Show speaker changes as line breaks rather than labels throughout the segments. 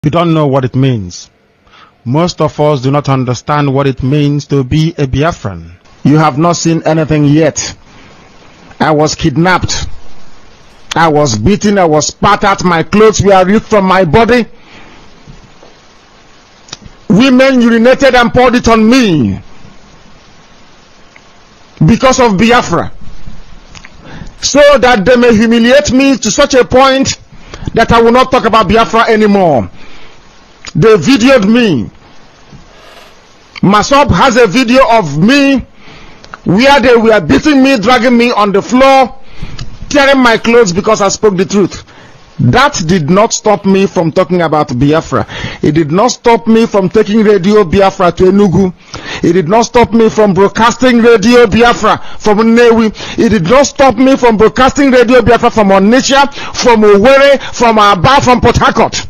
You don't know what it means. Most of us do not understand what it means to be a Biafran. You have not seen anything yet. I was kidnapped. I was beaten. I was spat at. My clothes were ripped from my body. Women urinated and poured it on me because of Biafra, so that they may humiliate me to such a point that I will not talk about Biafra anymore. They videoed me. Masop has a video of me where they were beating me, dragging me on the floor, tearing my clothes because I spoke the truth. That did not stop me from talking about Biafra. It did not stop me from taking Radio Biafra to Enugu. It did not stop me from broadcasting Radio Biafra from Nnewi. It did not stop me from broadcasting Radio Biafra from Onitsha, from Owerri, from Aba, from Port Harcourt.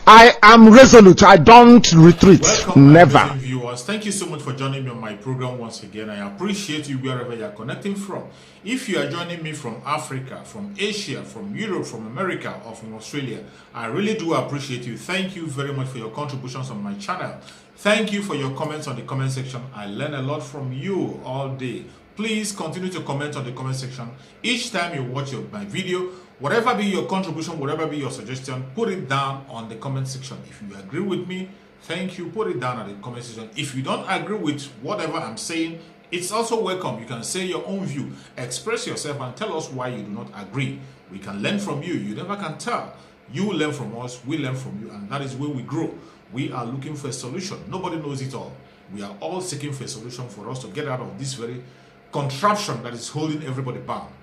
I am resolute. I don't retreat.
Welcome,
never.
Viewers, thank you so much for joining me on my program once again. I appreciate you wherever you are connecting from. If you are joining me from Africa, from Asia, from Europe, from America, or from Australia, I really do appreciate you. Thank you very much for your contributions on my channel. Thank you for your comments on the comment section. I learn a lot from you all day. Please continue to comment on the comment section each time you watch my video. Whatever be your contribution, whatever be your suggestion, put it down on the comment section. If you agree with me, thank you, put it down on the comment section. If you don't agree with whatever I'm saying, it's also welcome. You can say your own view, express yourself, and tell us why you do not agree. We can learn from you. You never can tell. You learn from us, we learn from you, and that is where we grow. We are looking for a solution. Nobody knows it all. We are all seeking for a solution for us to get out of this very contraption that is holding everybody bound.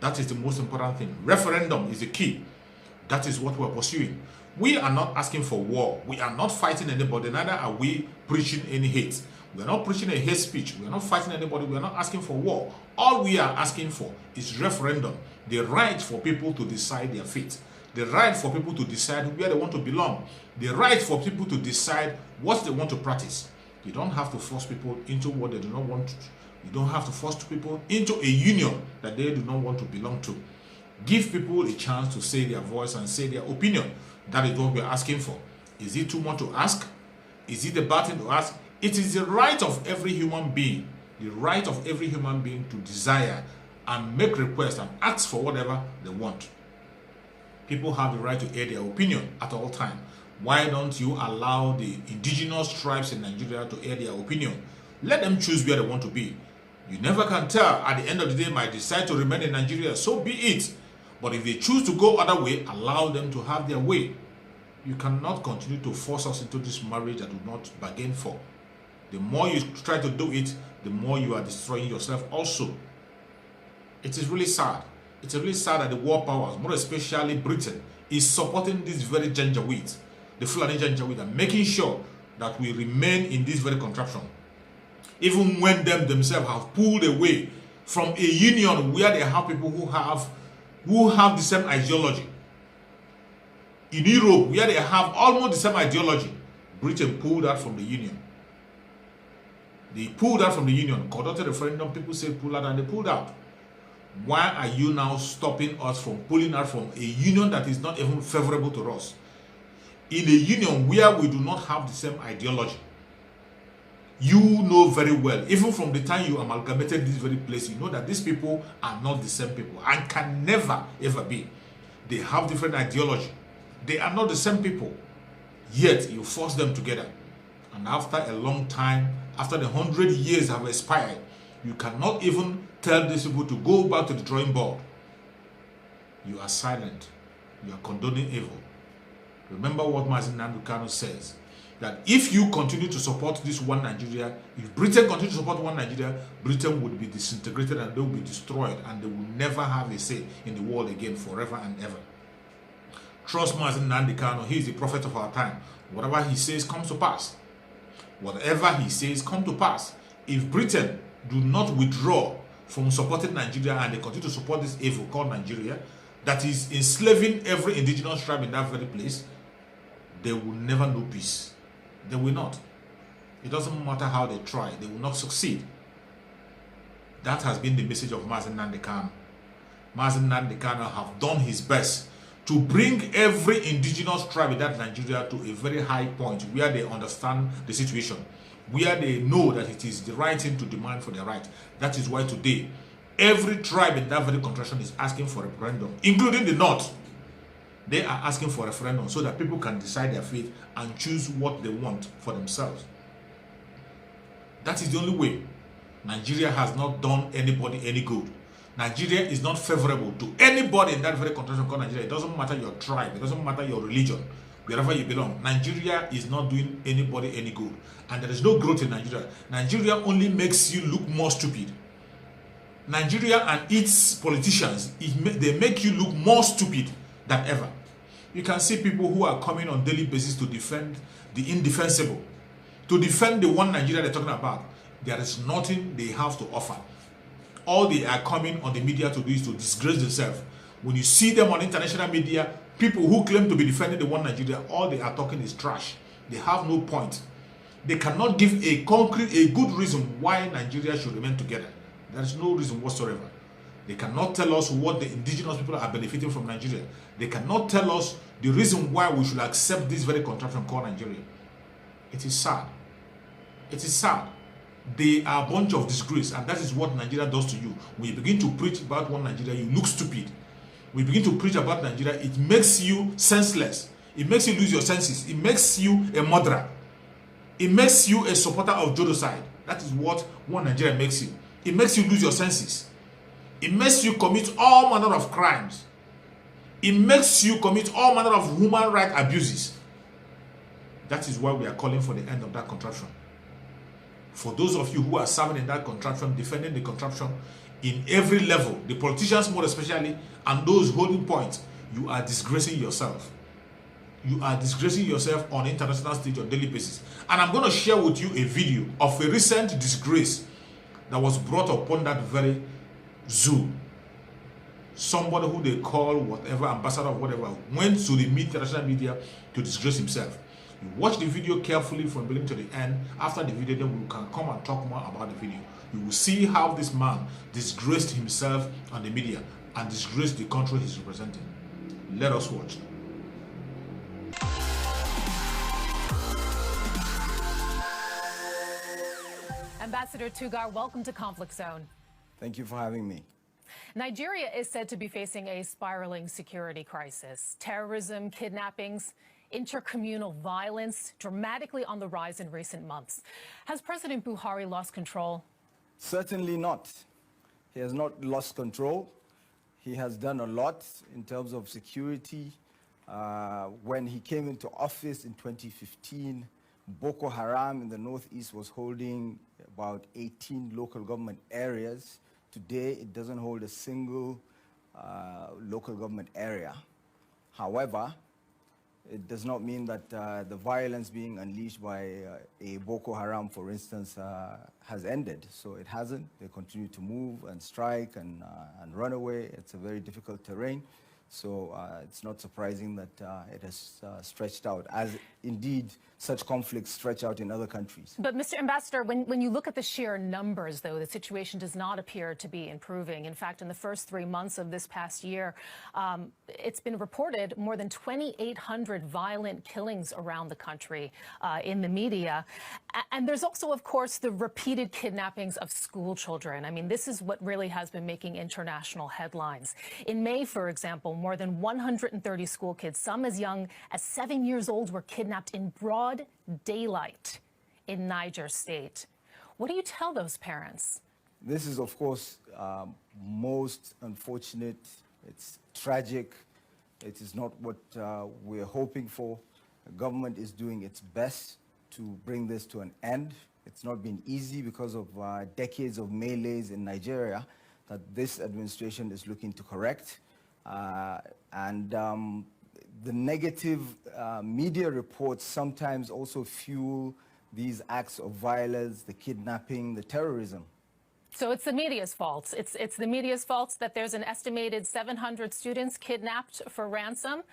That is the most important thing. Referendum is the key. That is what we're pursuing. We are not asking for war. We are not fighting anybody. Neither are we preaching any hate. We are not preaching a hate speech. We are not fighting anybody. We are not asking for war. All we are asking for is referendum. The right for people to decide their fate. The right for people to decide where they want to belong. The right for people to decide what they want to practice. You don't have to force people into what they do not want to. You don't have to force people into a union that they do not want to belong to. Give people a chance to say their voice and say their opinion. That is what we're asking for. Is it too much to ask? Is it a bad thing to ask? It is the right of every human being, the right of every human being to desire and make requests and ask for whatever they want. People have the right to air their opinion at all times. Why don't you allow the indigenous tribes in Nigeria to air their opinion? Let them choose where they want to be. You never can tell. At the end of the day, might decide to remain in Nigeria, so be it. But if they choose to go other way, allow them to have their way. You cannot continue to force us into this marriage that do not bargain for. The more you try to do it, the more you are destroying yourself also. It is really sad. It's really sad that the world powers, more especially Britain, is supporting this very Janjaweed, the Fulani Janjaweed, and making sure that we remain in this very contraption. Even when them themselves have pulled away from a union where they have people who have the same ideology. In Europe, where they have almost the same ideology, Britain pulled out from the union. They pulled out from the union, conducted a referendum, people say pull out, and they pulled out. Why are you now stopping us from pulling out from a union that is not even favorable to us? In a union where we do not have the same ideology. You know very well, even from the time you amalgamated this very place, you know that these people are not the same people and can never ever be. They have different ideology. They are not the same people. Yet you force them together. And after a long time, after the 100 years have expired, you cannot even tell these people to go back to the drawing board. You are silent. You are condoning evil. Remember what Mazi Nnamdi Kanu says. That if you continue to support this one Nigeria, if Britain continue to support one Nigeria, Britain would be disintegrated and they will be destroyed and they will never have a say in the world again forever and ever. Trust Mazi Nnamdi Kanu, he is the prophet of our time. Whatever he says comes to pass. Whatever he says comes to pass. If Britain do not withdraw from supporting Nigeria and they continue to support this evil called Nigeria, that is enslaving every indigenous tribe in that very place, they will never know peace. They will not. It doesn't matter how they try. They will not succeed. That has been the message of Mazi Nnamdi Kanu. Mazi Nnamdi Kanu have done his best to bring every indigenous tribe in that Nigeria to a very high point where they understand the situation, where they know that it is the right thing to demand for their right. That is why today, every tribe in that very contraction is asking for a referendum, including the North. They are asking for a referendum so that people can decide their fate and choose what they want for themselves. That is the only way. Nigeria has not done anybody any good. Nigeria is not favorable to anybody in that very contraction called Nigeria. It doesn't matter your tribe, it doesn't matter your religion, wherever you belong. Nigeria is not doing anybody any good. And there is no growth in Nigeria. Nigeria only makes you look more stupid. Nigeria and its politicians, they make you look more stupid than ever. You can see people who are coming on daily basis to defend the indefensible, to defend the one Nigeria they're talking about. There is nothing they have to offer. All they are coming on the media to do is to disgrace themselves. When you see them on international media, people who claim to be defending the one Nigeria, all they are talking is trash. They have no point. They cannot give a good reason why Nigeria should remain together. There is no reason whatsoever. They cannot tell us what the indigenous people are benefiting from Nigeria. They cannot tell us the reason why we should accept this very contraption called Nigeria. It is sad. It is sad. They are a bunch of disgrace, and that is what Nigeria does to you. When you begin to preach about one Nigeria, you look stupid. When you begin to preach about Nigeria, it makes you senseless. It makes you lose your senses. It makes you a murderer. It makes you a supporter of genocide. That is what one Nigeria makes you. It makes you lose your senses. It makes you commit all manner of crimes. It makes you commit all manner of human rights abuses. That is why we are calling for the end of that contraption. For those of you who are serving in that contraption, defending the contraption in every level, the politicians more especially, and those holding points, you are disgracing yourself. You are disgracing yourself on international stage on a daily basis. And I'm going to share with you a video of a recent disgrace that was brought upon that very zoo. Somebody who they call whatever, ambassador of whatever, went to the international media to disgrace himself. You watch the video carefully from beginning to the end. After the video, then we can come and talk more about the video. You will see how this man disgraced himself on the media and disgraced the country he's representing. Let us watch.
Ambassador Tugar, welcome to Conflict Zone.
Thank you for having me.
Nigeria is said to be facing a spiraling security crisis. Terrorism, kidnappings, intercommunal violence dramatically on the rise in recent months. Has President Buhari lost control?
Certainly not. He has not lost control. He has done a lot in terms of security. When he came into office in 2015, Boko Haram in the northeast was holding about 18 local government areas. Today, it doesn't hold a single local government area. However, it does not mean that the violence being unleashed by a Boko Haram, for instance, has ended. So it hasn't. They continue to move and strike and run away. It's a very difficult terrain. So it's not surprising that it has stretched out, as indeed such conflicts stretch out in other countries.
But Mr. Ambassador, when you look at the sheer numbers, though, the situation does not appear to be improving. In fact, in the first 3 months of this past year, it's been reported more than 2,800 violent killings around the country in the media. And there's also, of course, the repeated kidnappings of school children. I mean, this is what really has been making international headlines. In May, for example, more than 130 school kids, some as young as 7 years old, were kidnapped in broad daylight in Niger State. What do you tell those parents?
This is, of course, most unfortunate. It's tragic. It is not what we're hoping for. The government is doing its best to bring this to an end. It's not been easy because of decades of melees in Nigeria that this administration is looking to correct. The negative media reports sometimes also fuel these acts of violence, the kidnapping, the terrorism.
So it's the media's fault. It's the media's fault that there's an estimated 700 students kidnapped for ransom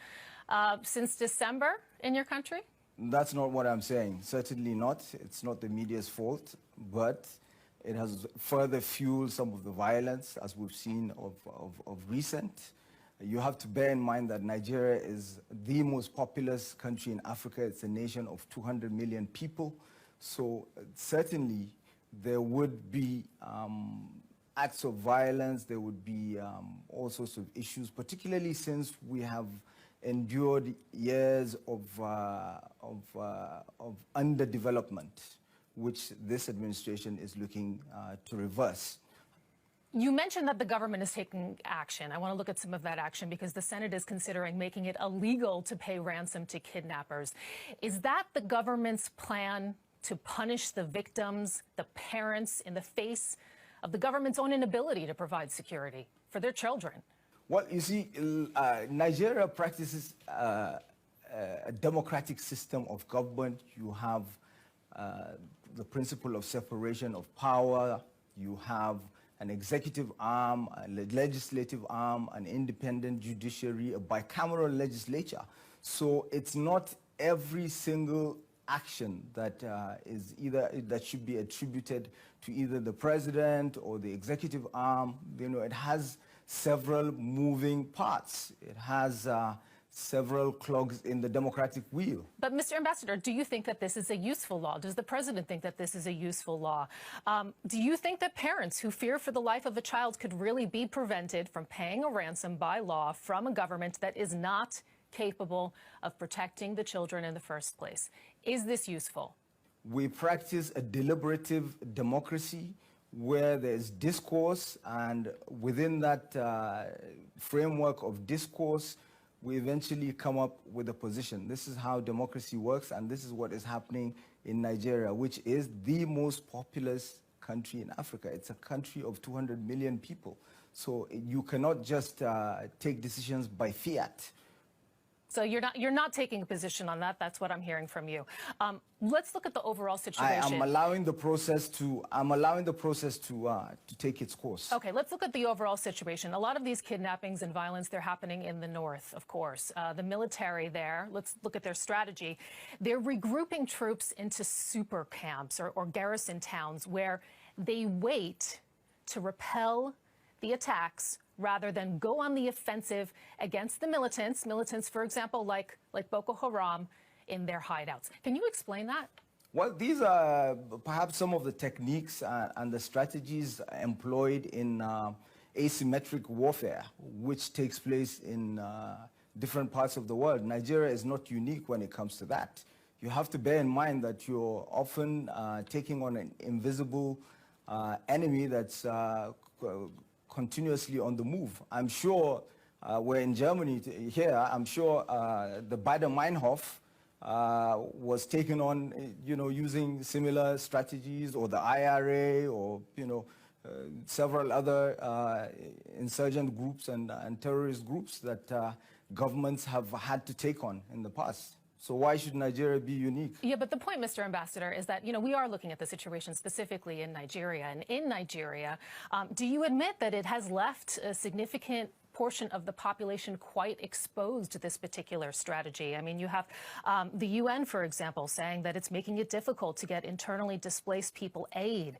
since December in your country?
That's not what I'm saying. Certainly not. It's not the media's fault, but it has further fueled some of the violence, as we've seen of recent. You have to bear in mind that Nigeria is the most populous country in Africa. It's a nation of 200 million people. So certainly there would be acts of violence, there would be all sorts of issues, particularly since we have endured years of underdevelopment, which this administration is looking to reverse.
You mentioned that the government is taking action. I want to look at some of that action because the Senate is considering making it illegal to pay ransom to kidnappers. Is that the government's plan to punish the victims, the parents, in the face of the government's own inability to provide security for their children?
Well, you see, Nigeria practices a democratic system of government. You have the principle of separation of power. You have an executive arm, a legislative arm, an independent judiciary, a bicameral legislature. So it's not every single action that that should be attributed to either the president or the executive arm. You know, it has several moving parts. It has several clogs in the democratic wheel.
But, Mr. Ambassador, do you think that this is a useful law? Does the president think that this is a useful law? Do you think that parents who fear for the life of a child could really be prevented from paying a ransom by law from a government that is not capable of protecting the children in the first place? Is this useful?
We practice a deliberative democracy where there's discourse, and within that framework of discourse, we eventually come up with a position. This is how democracy works, and this is what is happening in Nigeria, which is the most populous country in Africa. It's a country of 200 million people. So you cannot just take decisions by fiat.
So you're not taking a position on that. That's what I'm hearing from you. Let's look at the overall situation.
I'm allowing the process to take its course.
Okay, let's look at the overall situation. A lot of these kidnappings and violence, they're happening in the north, of course. The military there, let's look at their strategy. They're regrouping troops into super camps or garrison towns where they wait to repel the attacks rather than go on the offensive against the militants, for example, like Boko Haram, in their hideouts. Can you explain that?
Well, these are perhaps some of the techniques and the strategies employed in asymmetric warfare, which takes place in different parts of the world. Nigeria is not unique when it comes to that. You have to bear in mind that you're often taking on an invisible enemy that's continuously on the move. I'm sure we're in Germany here. I'm sure the Baader-Meinhof was taken on, using similar strategies, or the IRA, or several other insurgent groups and terrorist groups that governments have had to take on in the past. So why should Nigeria be unique?
Yeah, but the point, Mr. Ambassador, is that, we are looking at the situation specifically in Nigeria. And in Nigeria, do you admit that it has left a significant portion of the population quite exposed to this particular strategy? I mean, you have the UN, for example, saying that it's making it difficult to get internally displaced people aid.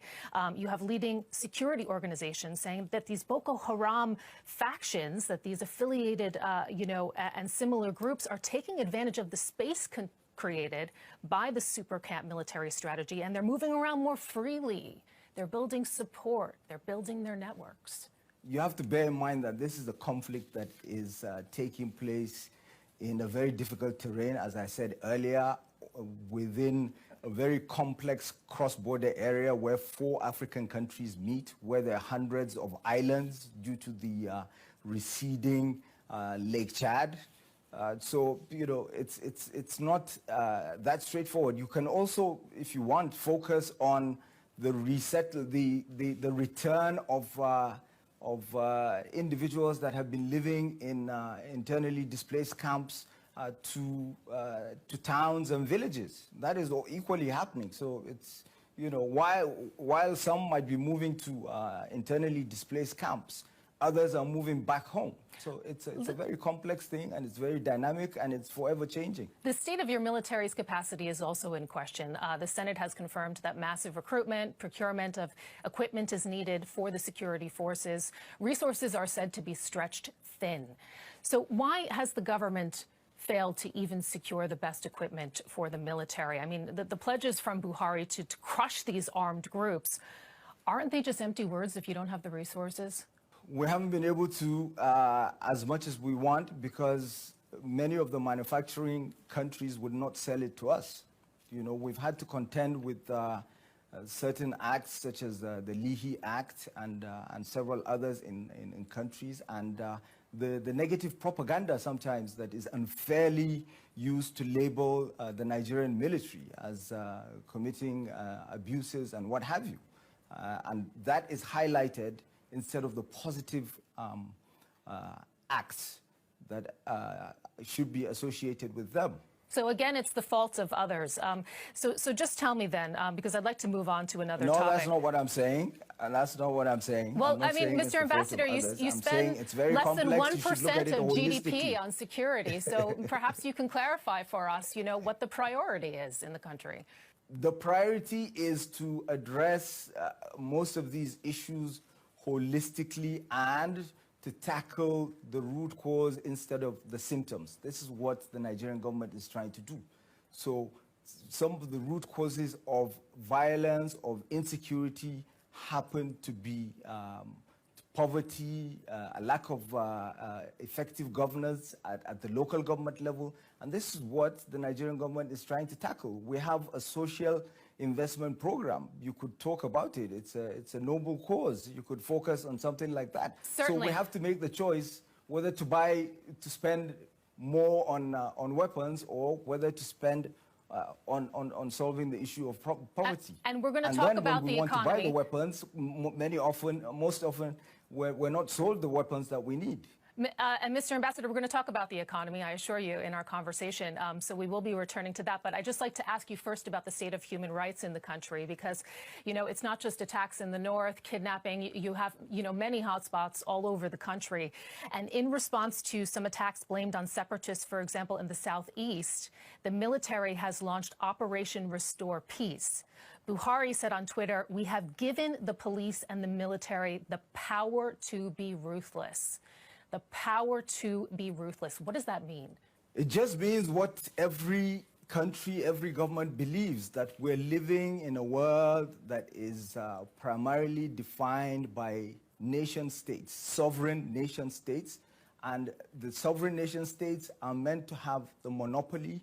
You have leading security organizations saying that these Boko Haram factions, that these affiliated, and similar groups are taking advantage of the space created by the super camp military strategy, and they're moving around more freely. They're building support. They're building their networks.
You have to bear in mind that this is a conflict that is taking place in a very difficult terrain, as I said earlier, within a very complex cross-border area where 4 African countries meet, where there are hundreds of islands due to the receding Lake Chad. So, it's not that straightforward. You can also, if you want, focus on the return of individuals that have been living in internally displaced camps to towns and villages. That is equally happening. So it's, while some might be moving to internally displaced camps, others are moving back home. So it's a very complex thing, and it's very dynamic, and it's forever changing.
The state of your military's capacity is also in question. The Senate has confirmed that massive recruitment, procurement of equipment is needed for the security forces. Resources are said to be stretched thin. So why has the government failed to even secure the best equipment for the military? I mean, the pledges from Buhari to crush these armed groups, aren't they just empty words if you don't have the resources?
We haven't been able to as much as we want, because many of the manufacturing countries would not sell it to us. You know, we've had to contend with certain acts such as the Leahy Act and several others in countries, and the negative propaganda sometimes that is unfairly used to label the Nigerian military as committing abuses and what have you. And that is highlighted instead of the positive acts that should be associated with them.
So again, it's the fault of others. So just tell me then, because I'd like to move on to another topic.
No, that's not what I'm saying. And that's not what I'm saying.
Well, I mean, Mr. Ambassador, you spend less than 1% of GDP on security. So perhaps you can clarify for us, you know, what the priority is in the country.
The priority is to address most of these issues holistically and to tackle the root cause instead of the symptoms. This is what the Nigerian government is trying to do. So some of the root causes of violence, of insecurity, happen to be poverty, a lack of effective governance at the local government level. And this is what the Nigerian government is trying to tackle. We have a social investment program. You could talk about it. It's a noble cause. You could focus on something like that.
Certainly.
So we have to make the choice whether to spend more on weapons, or whether to spend on solving the issue of poverty.
And we're going to talk about the economy.
When we want to buy the weapons, most often, we're not sold the weapons that we need.
And Mr. Ambassador, we're going to talk about the economy, I assure you, in our conversation. So we will be returning to that. But I'd just like to ask you first about the state of human rights in the country, because, you know, it's not just attacks in the north, kidnapping. You have, you know, many hotspots all over the country. And in response to some attacks blamed on separatists, for example, in the southeast, the military has launched Operation Restore Peace. Buhari said on Twitter, "We have given the police and the military the power to be ruthless." The power to be ruthless. What does that mean?
It just means what every country, every government believes, that we're living in a world that is primarily defined by nation states, sovereign nation states. And the sovereign nation states are meant to have the monopoly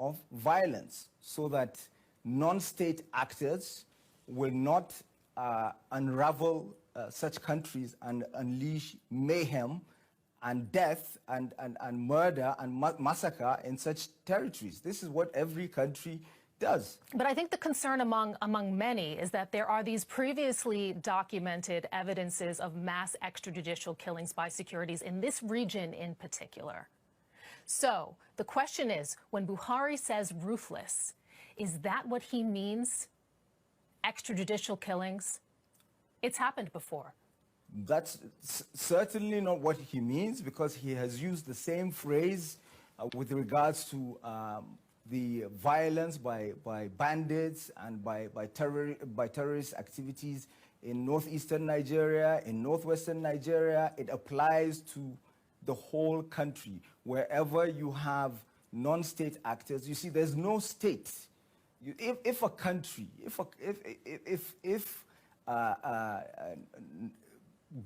of violence, so that non-state actors will not unravel such countries and unleash mayhem and death and murder and massacre in such territories. This is what every country does.
But I think the concern among many is that there are these previously documented evidences of mass extrajudicial killings by securities in this region in particular. So the question is, when Buhari says ruthless, is that what he means? Extrajudicial killings? It's happened before.
That's certainly not what he means, because he has used the same phrase with regards to the violence by bandits and by terrorist activities in northeastern Nigeria, in northwestern Nigeria. It applies to the whole country. Wherever you have non-state actors, you see, there's no state. If a country, if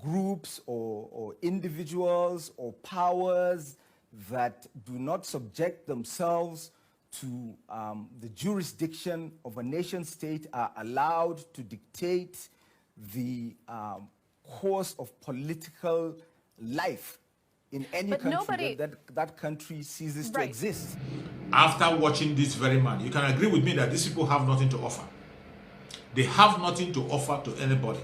groups or individuals or powers that do not subject themselves to the jurisdiction of a nation state are allowed to dictate the course of political life in any country, that country ceases to exist.
After watching this very man, you can agree with me that these people have nothing to offer. They have nothing to offer to anybody.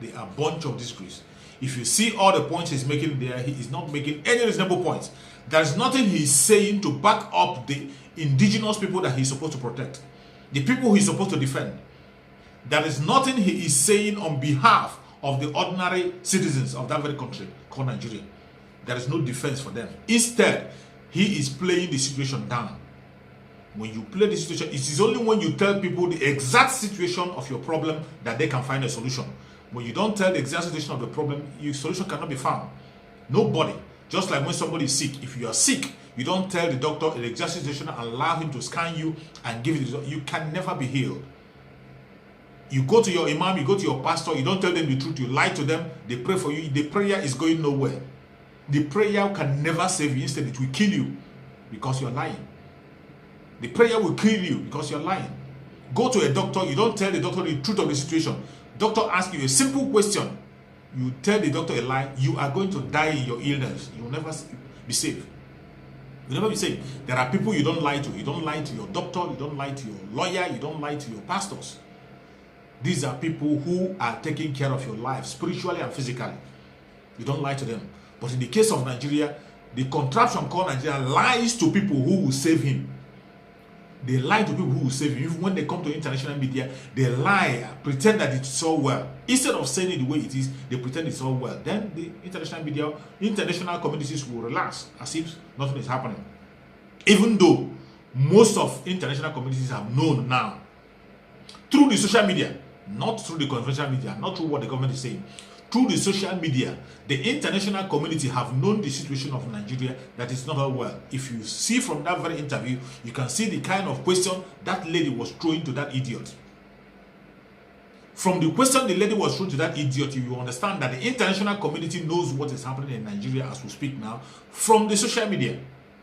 They are a bunch of disgrace. If you see all the points he's making there, he is not making any reasonable points. There's nothing he's saying to back up the indigenous people that he's supposed to protect, the people he's supposed to defend. There is nothing he is saying on behalf of the ordinary citizens of that very country called Nigeria. There is no defense for them. Instead, he is playing the situation down. When you play the situation, it is only when you tell people the exact situation of your problem that they can find a solution. When you don't tell the exact situation of the problem, your solution cannot be found. Nobody. Just like when somebody is sick, if you are sick, you don't tell the doctor the exact situation and allow him to scan you and give you the result, you can never be healed. You go to your imam, you go to your pastor, you don't tell them the truth, you lie to them, they pray for you, the prayer is going nowhere. The prayer can never save you, instead it will kill you because you're lying. The prayer will kill you because you're lying. Go to a doctor, you don't tell the doctor the truth of the situation. Doctor asks you a simple question, you tell the doctor a lie, you are going to die in your illness. You will never be safe. You'll never be safe. There are people you don't lie to. You don't lie to your doctor, you don't lie to your lawyer, you don't lie to your pastors. These are people who are taking care of your life, spiritually and physically. You don't lie to them. But in the case of Nigeria, the contraption called Nigeria lies to people who will save him. They lie to people who will save him. Even when they come to international media, they lie, pretend that it's all well. Instead of saying it the way it is, they pretend it's all well. Then the international media, international communities will relax as if nothing is happening. Even though most of international communities have known now, through the social media, not through the conventional media, not through what the government is saying, through the social media, the international community have known the situation of Nigeria, that is not all well. If you see from that very interview, you can see the kind of question that lady was throwing to that idiot. From the question the lady was throwing to that idiot, you will understand that the international community knows what is happening in Nigeria as we speak now, from the social media,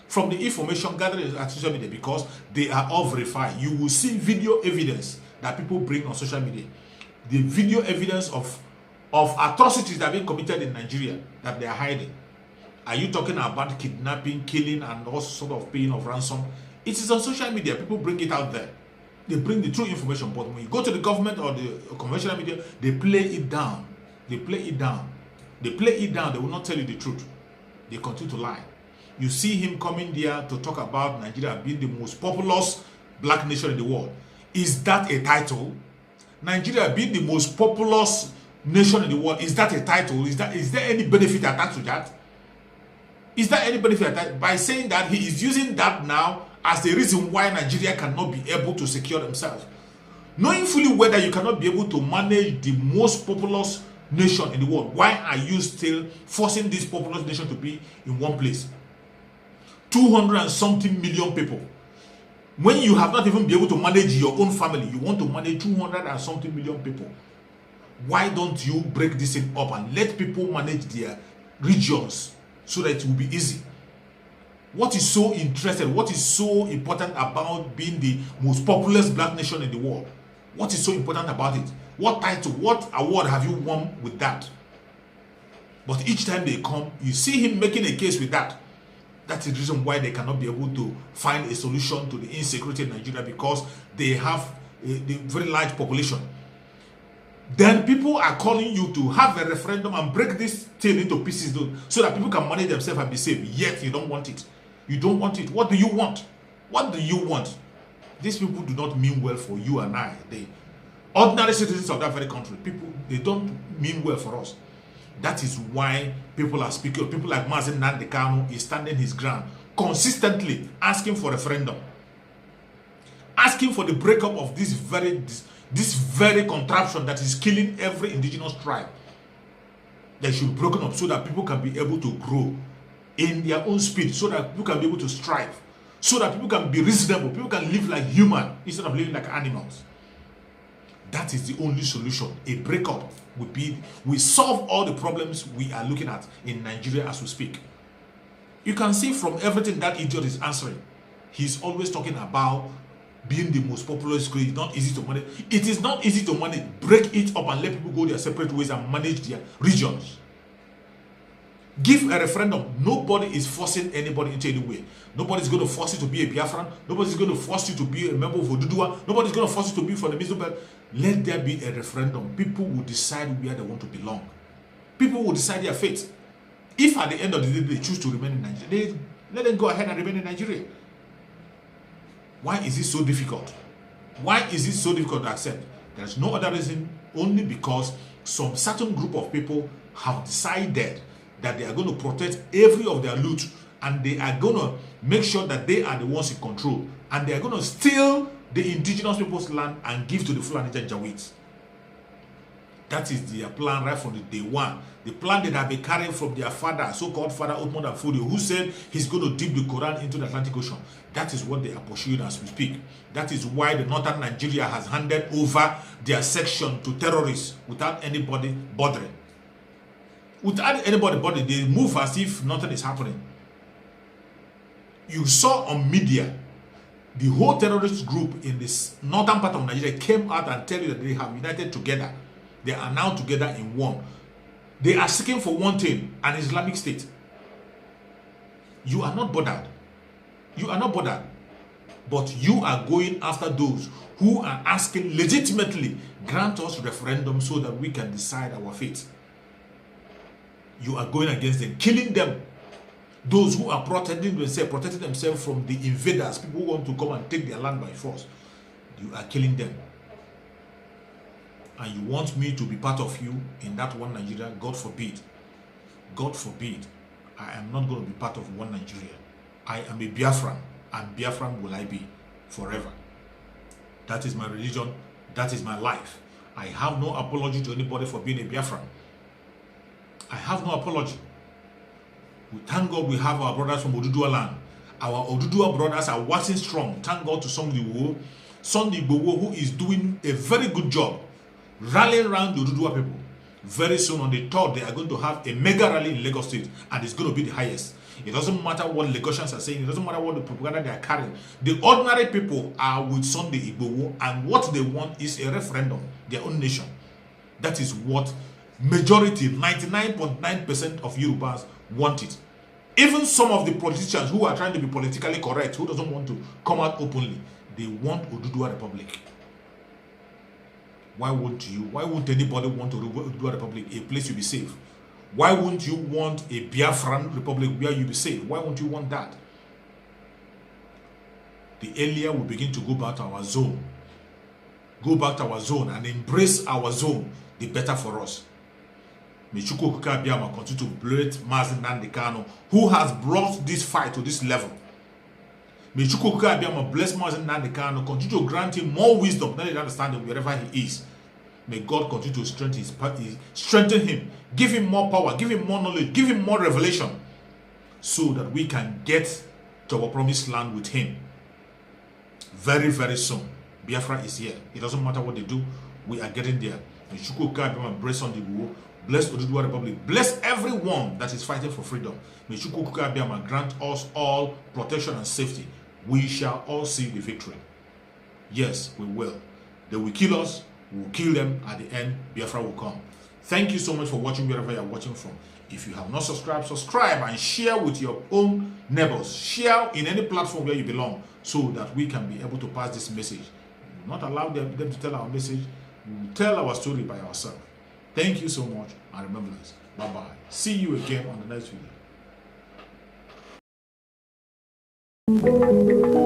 from the information gathered at social media, because they are all verified. You will see video evidence that people bring on social media. The video evidence of atrocities that are being committed in Nigeria that they are hiding. Are you talking about kidnapping, killing, and all sort of paying of ransom? It is on social media. People bring it out there. They bring the true information. But when you go to the government or the conventional media, they play it down. They play it down. They play it down. They will not tell you the truth. They continue to lie. You see him coming there to talk about Nigeria being the most populous black nation in the world. Is that a title? Nigeria being the most populous nation in the world, is that a title? Is there any benefit attached to that? Is there any benefit attached? By saying that, he is using that now as the reason why Nigeria cannot be able to secure themselves. Knowing fully whether you cannot be able to manage the most populous nation in the world, why are you still forcing this populous nation to be in one place? 200 and something million people. When you have not even been able to manage your own family, you want to manage 200 and something million people. Why don't you break this thing up and let people manage their regions so that it will be easy? What is so interesting, what is so important about being the most populous black nation in the world? What is so important about it? What title, what award have you won with that? But each time they come, you see him making a case with that. That's the reason why they cannot be able to find a solution to the insecurity in Nigeria, because they have a very large population. Then people are calling you to have a referendum and break this thing into pieces so that people can manage themselves and be safe. Yet you don't want it. You don't want it. What do you want? What do you want? These people do not mean well for you and I. The ordinary citizens of that very country, people, they don't mean well for us. That is why people are speaking. People like Mazi Nnamdi Kanu is standing his ground, consistently asking for a referendum, asking for the breakup of this very contraption that is killing every indigenous tribe. They should be broken up so that people can be able to grow in their own speed, so that people can be able to strive, so that people can be reasonable, people can live like human instead of living like animals. That is the only solution. A breakup will solve all the problems we are looking at in Nigeria as we speak. You can see from everything that idiot is answering, he's always talking about being the most populous country. It's not easy to manage. It is not easy to manage. Break it up and let people go their separate ways and manage their regions. Give a referendum. Nobody is forcing anybody into any way. Nobody's going to force you to be a Biafran. Nobody's going to force you to be a member of Oduduwa. Nobody's going to force you to be for the Middle Belt. Let there be a referendum. People will decide where they want to belong. People will decide their fate. If at the end of the day they choose to remain in Nigeria, let them go ahead and remain in Nigeria. Why is it so difficult? Why is it so difficult to accept? There's no other reason only because some certain group of people have decided that they are going to protect every of their loot, and they are going to make sure that they are the ones in control, and they are going to steal the indigenous people's land and give to the Fulani Janjaweeds. That is their plan right from the day one. The plan that have been carrying from their father, so-called father Uthman Danfodio, who said he's going to dip the Quran into the Atlantic Ocean. That is what they are pursuing as we speak. That is why the northern Nigeria has handed over their section to terrorists without anybody bothering. Without anybody bothering, they move as if nothing is happening. You saw on media, the whole terrorist group in this northern part of Nigeria came out and tell you that they have united together. They are now together in one. They are seeking for one thing, an Islamic State. You are not bothered. You are not bothered. But you are going after those who are asking legitimately, grant us referendum so that we can decide our fate. You are going against them, killing them. Those who are protecting themselves from the invaders, people who want to come and take their land by force. You are killing them. And you want me to be part of you in that one Nigeria? God forbid. God forbid. I am not going to be part of one Nigeria. I am a Biafran, and Biafran will I be forever. That is my religion. That is my life. I have no apology to anybody for being a Biafran. I have no apology. We thank God we have our brothers from Odudua land. Our Odudua brothers are waxing strong. Thank God to Sunday Igboho, who is doing a very good job rallying around the Odudua people. Very soon on the 3rd, they are going to have a mega rally in Lagos State, and it's going to be the highest. It doesn't matter what Lagosians are saying. It doesn't matter what the propaganda they are carrying. The ordinary people are with Sunday Igboho, and what they want is a referendum, their own nation. That is what majority, 99.9% of Yorubas want it. Even some of the politicians who are trying to be politically correct, who doesn't want to come out openly, they want Odudua Republic. Why won't you? Why won't anybody want to do a republic, a place you be safe? Why won't you want a Biafran republic where you be safe? Why won't you want that? The earlier we begin to go back to our zone, and embrace our zone, the better for us. May Chukwu Abiyama continue to bless Mazi Nnamdi Kanu, who has brought this fight to this level. May Chukwu Abiyama bless Mazi Nnamdi Kanu, continue to grant him more wisdom, knowledge, and understanding wherever he is. May God continue to strengthen him, give him more power, give him more knowledge, give him more revelation, so that we can get to our promised land with him. Very, very soon. Biafra is here. It doesn't matter what they do, we are getting there. May Chukwu Abiyama bless on the war. Bless Odudua Republic. Bless everyone that is fighting for freedom. May Chukwu Abiyama grant us all protection and safety. We shall all see the victory. Yes, we will. They will kill us. We will kill them. At the end, Biafra will come. Thank you so much for watching wherever you are watching from. If you have not subscribed, subscribe and share with your own neighbors. Share in any platform where you belong, so that we can be able to pass this message. We will not allow them to tell our message. We will tell our story by ourselves. Thank you so much, and remember this. Bye-bye. See you again on the next video.